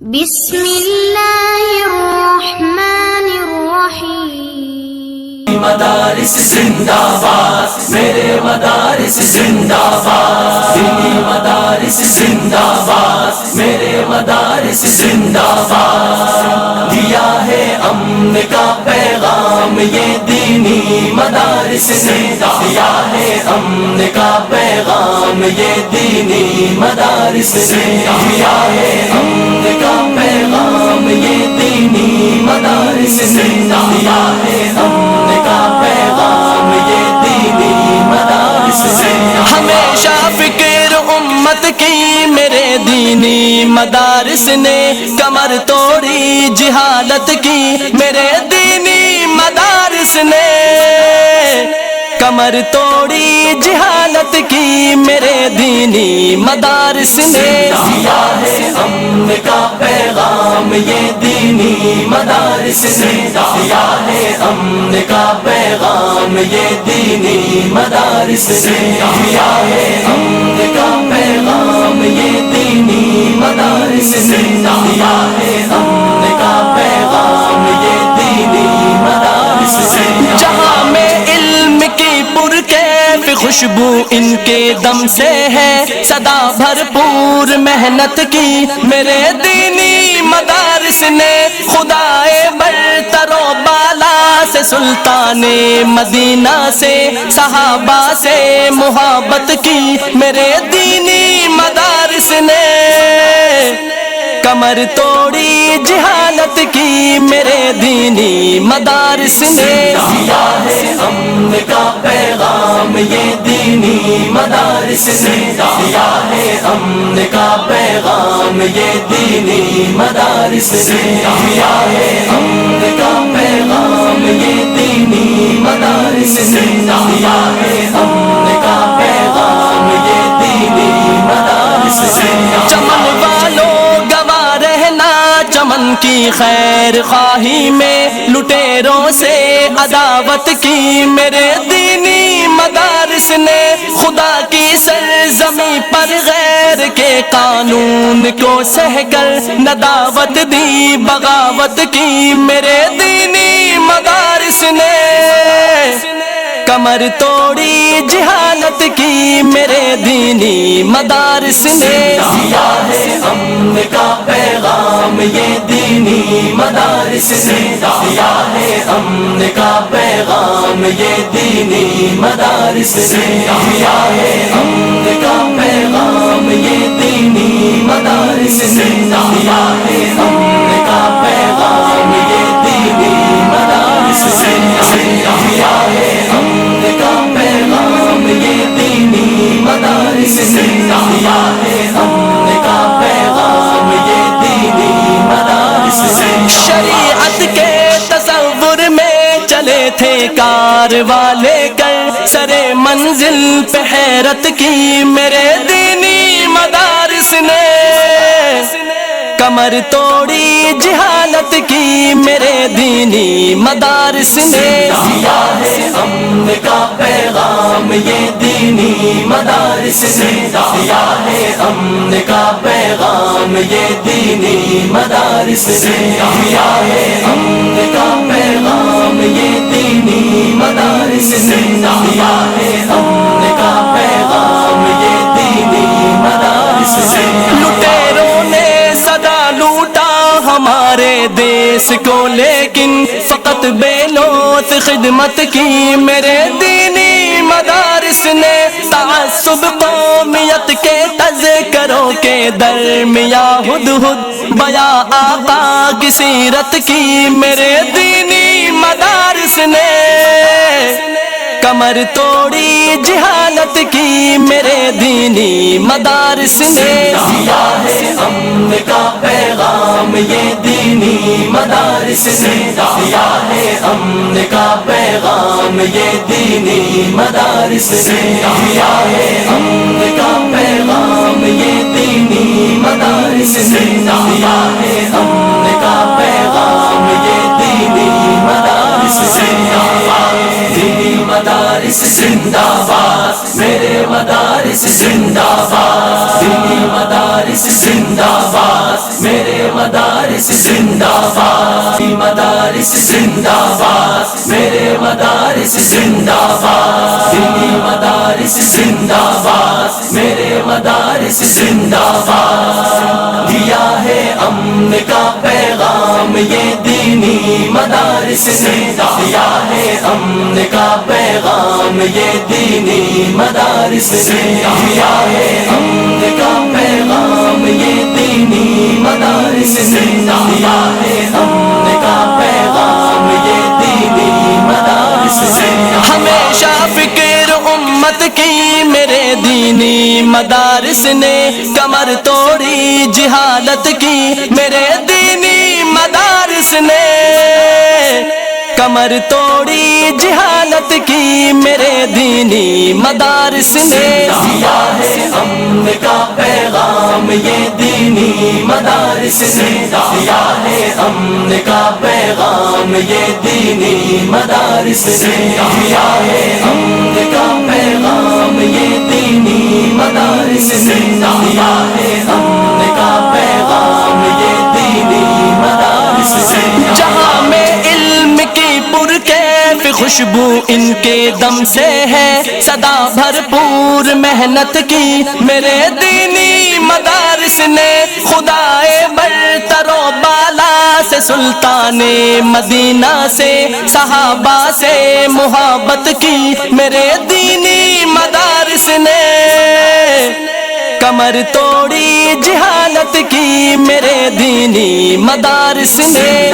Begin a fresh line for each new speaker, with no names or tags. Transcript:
بسم اللہ الرحمن الرحیم۔
مدارس زندہ باد، میرے مدارس زندہ باد، دینی مدارس زندہ باد، میرے مدارس زندہ باد، دیا ہے امن کا پیغام یہ دینی مدارس نے، دیا ہے امن کا پیغام یہ دینی مدارس نے، دیا ہے امن کا پیغام یہ دینی مدارس نے، دیا ہے امن کا پیغام یہ دینی مدارس سے، ہمیشہ فکر امت کی میرے دینی مدارس نے، کمر توڑی جہالت کی میرے دینی مدارس نے، کمر توڑی جہالت کی میرے دینی مدارس نے، دیا ہے امن کا پیغام یہ دینی مدارس نے، دیا ہے امن کا پیغام یہ دینی مدارس نے، دیا ہے امن کا پیغام یہ دینی مدارس نے، دیا ہے امن کا پیغام یہ دینی مدارس نے، جہاں میں علم کی پرکیف خوشبو ان کے دم سے ہے، صدا بھرپور محنت کی میرے دینی مدارس نے، خدائے برتر و بالا سے سلطان مدینہ سے صحابہ سے محبت کی میرے دینی مدارس نے، کمر توڑی جہالت کی میرے دینی مدارس نے، دیا ہے امن کا پیغام یہ دینی مدارس نے، دیا ہے امن کا پیغام یہ دینی مدارس نے، دیا ہے امن کا پیغام یہ دینی مدارس نے، دیا ہے امن کا پیغام یہ دینی مدارس نے، چمن والوں چمن کی خیر خواہی میں لٹیروں سے عداوت کی میرے دینی مدارس نے، خدا کی سرزمین پر غیر کے قانون کو سہ کر نداوت دی بغاوت کی میرے دینی مدارس نے، کمر توڑی جہالت کی میرے دینی مدارس نے، دیا ہے امن کا پیغام یہ دینی مدارس نے، دیا ہے امن کا پیغام یہ دینی مدارس نے، دیا ہے امن کا پیغام یہ دینی مدارس نے، دیا ہے امن کا پیغام یہ دینی مدارس نے، دیا ہے امن کا پیغام یہ دینی مدارس نے، دیا ہے امن کا پیغام یہ دینی مدارس نے، شریعت کے تصور میں چلے تھے کار والے کر سرے منزل پہ حیرت کی میرے دینی مدارس نے، کمر توڑی جہالت کی میرے دینی مدارس نے، دیا ہے امن کا پیغام یہ دینی مدارس نے، دیا ہے امن کا پیغام یہ دینی مدارس نے، دیا ہے امن کا پیغام یہ دینی مدارس نے، دیا ہے امن کا پیغام یہ دینی مدارس نے، لٹیروں نے لوٹا ہمارے دیس کو لیکن فقط بے لوث خدمت کی میرے دینی مدارس نے، تعصب قومیت کے تذکروں کے درمیان ہدہد بیاں آقا کی سیرت کی میرے دینی مدارس نے، کمر توڑی جہالت کی میرے دینی مدارس نے، دیا ہے امن کا پیغام یہ دینی مدارس نے، دیا ہے امن کا پیغام یہ دینی مدارس نے، دیا ہے امن کا پیغام یہ دینی مدارس نے، دیا ہے امن کا پیغام یہ دینی مدارس نے، دینی مدارس زندہ باد، میرے مدارس زندہ باد، دینی مدارس زندہ باد، میرے مدارس مدارس زندہ باد، مدارس زندہ باد، میرے مدارس زندہ باد، دینی مدارس زندہ باد، میرے مدارس زندہ باد، دیا ہے امن کا پیغام یہ دینی مدارس نے، دیا ہے امن کا پیغام یہ دینی مدارس نے، دیا ہے امن کا پیغام یہ دینی مدارس نے، دیا ہے امن کا پیغام یہ دینی مدارس نے، ہمیشہ فکر امت کی میرے دینی مدارس نے، کمر توڑی جہالت کی میرے دینی مدارس نے، کمر توڑی جہالت کی میرے دینی مدارس نے، دیا ہے امن کا پیغام یہ دینی مدارس نے، دیا ہے امن کا پیغام یہ دینی مدارس نے، دیا ہے امن کا پیغام یہ دینی مدارس نے، دیا ہے امن کا پیغام یہ دینی مدارس نے، جہاں میں علم کی پرکیف خوشبو ان کے دم سے ہے، صدا بھرپور محنت کی میرے دینی مدارس نے، خدائے برتر و بالا سے سلطان مدینہ سے صحابہ سے محبت کی میرے دینی مدارس نے، کمر توڑی جہالت کی میرے دینی مدارس نے۔